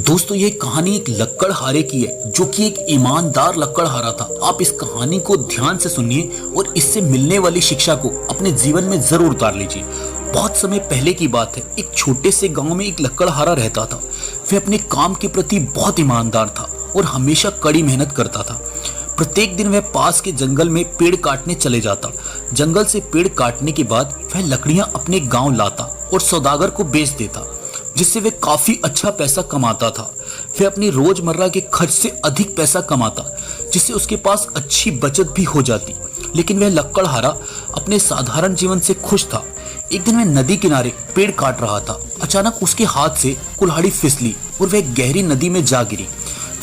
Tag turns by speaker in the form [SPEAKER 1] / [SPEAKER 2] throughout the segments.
[SPEAKER 1] दोस्तों ये कहानी एक लक्कड़हारे की है जो कि एक ईमानदार लक्कड़हारा था। आप इस कहानी को ध्यान से सुनिए और इससे मिलने वाली शिक्षा को अपने जीवन में जरूर उतार लीजिए। बहुत समय पहले की बात है, एक छोटे से गांव में एक लक्कड़हारा रहता था। वह अपने काम के प्रति बहुत ईमानदार था और हमेशा कड़ी मेहनत करता था। प्रत्येक दिन वह पास के जंगल में पेड़ काटने चले जाता। जंगल से पेड़ काटने के बाद वह लकड़ियां अपने गांव लाता और सौदागर को बेच देता, जिससे वह काफी अच्छा पैसा कमाता था। वह अपनी रोजमर्रा के खर्च से अधिक पैसा कमाता, जिससे उसके पास अच्छी बचत भी हो जाती। लेकिन वह लक्कड़हारा अपने साधारण जीवन से खुश था। एक दिन वह नदी किनारे पेड़ काट रहा था। अचानक उसके हाथ से कुल्हाड़ी फिसली और वह गहरी नदी में जा गिरी।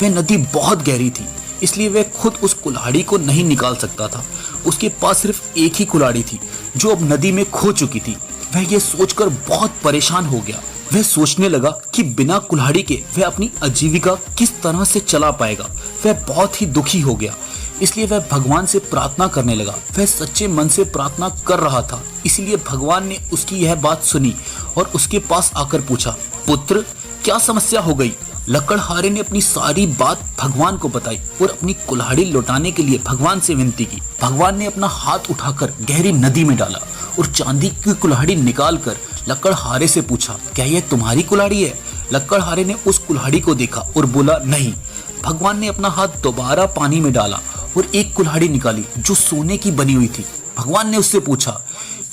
[SPEAKER 1] वह नदी बहुत गहरी थी, इसलिए वह खुद उस कुल्हाड़ी को नहीं निकाल सकता था। उसके पास सिर्फ एक ही कुल्हाड़ी थी जो अब नदी में खो चुकी थी। वह यह सोचकर बहुत परेशान हो गया। वह सोचने लगा कि बिना कुल्हाड़ी के वह अपनी आजीविका किस तरह से चला पाएगा। वह बहुत ही दुखी हो गया, इसलिए वह भगवान से प्रार्थना करने लगा। वह सच्चे मन से प्रार्थना कर रहा था, इसलिए भगवान ने उसकी यह बात सुनी और उसके पास आकर पूछा, पुत्र क्या समस्या हो गई? लक्कड़हारे ने अपनी सारी बात भगवान को बताई और अपनी कुल्हाड़ी लौटाने के लिए भगवान से विनती की। भगवान ने अपना हाथ उठाकर गहरी नदी में डाला और चांदी की कुल्हाड़ी निकालकर लक्कड़हारे से पूछा, क्या यह तुम्हारी कुल्हाड़ी है? लक्कड़हारे ने उस कुल्हाड़ी को देखा और बोला, नहीं। भगवान ने अपना हाथ दोबारा पानी में डाला और एक कुल्हाड़ी निकाली जो सोने की बनी हुई थी। भगवान ने उससे पूछा,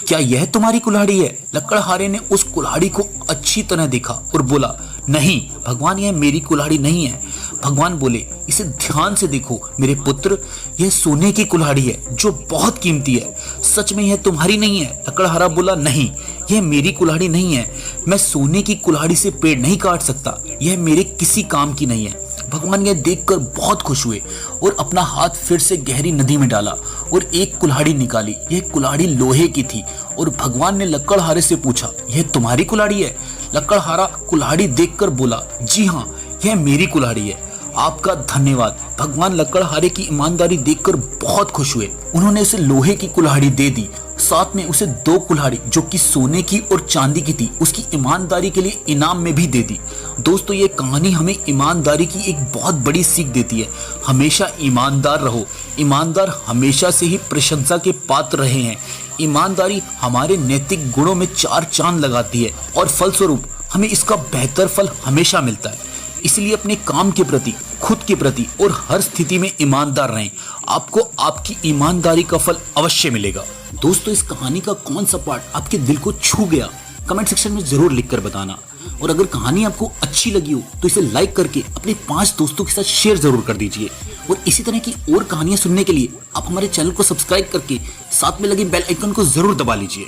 [SPEAKER 1] क्या यह तुम्हारी कुल्हाड़ी है? लक्कड़हारे ने उस कुल्हाड़ी को अच्छी तरह देखा और बोला, नहीं भगवान, यह मेरी कुल्हाड़ी नहीं है। भगवान बोले, इसे ध्यान से देखो मेरे पुत्र, यह सोने की कुल्हाड़ी है जो बहुत कीमती है। सच में यह तुम्हारी नहीं है? लक्कड़हारा बोला, नहीं यह मेरी कुल्हाड़ी नहीं है। मैं सोने की कुल्हाड़ी से पेड़ नहीं काट सकता, यह मेरे किसी काम की नहीं है। भगवान यह देखकर बहुत खुश हुए और अपना हाथ फिर से गहरी नदी में डाला और एक कुल्हाड़ी निकाली। यह कुल्हाड़ी लोहे की थी और भगवान ने लक्कड़हारे से पूछा, यह तुम्हारी कुल्हाड़ी है? लक्कड़हारा कुल्हाड़ी देखकर बोला, जी हाँ यह मेरी कुल्हाड़ी है। आपका धन्यवाद। भगवान लक्कड़हारे की ईमानदारी देखकर बहुत खुश हुए। उन्होंने उसे लोहे की कुल्हाड़ी दे दी, साथ में उसे 2 कुल्हाड़ी जो कि सोने की और चांदी की थी उसकी ईमानदारी के लिए इनाम में भी दे दी। दोस्तों ये कहानी हमें ईमानदारी की एक बहुत बड़ी सीख देती है। हमेशा ईमानदार रहो। ईमानदार हमेशा से ही प्रशंसा के पात्र रहे हैं। ईमानदारी हमारे नैतिक गुणों में 4 चांद लगाती है और फलस्वरूप हमें इसका बेहतर फल हमेशा मिलता है। इसलिए अपने काम के प्रति, खुद के प्रति और हर स्थिति में ईमानदार रहें। आपको आपकी ईमानदारी का फल अवश्य मिलेगा। दोस्तों इस कहानी का कौन सा पार्ट आपके दिल को छू गया, कमेंट सेक्शन में जरूर लिखकर बताना। और अगर कहानी आपको अच्छी लगी हो तो इसे लाइक करके अपने 5 दोस्तों के साथ शेयर जरूर कर दीजिए। और इसी तरह की और कहानियां सुनने के लिए आप हमारे चैनल को सब्सक्राइब करके साथ में लगे बेल आइकन को जरूर दबा लीजिए।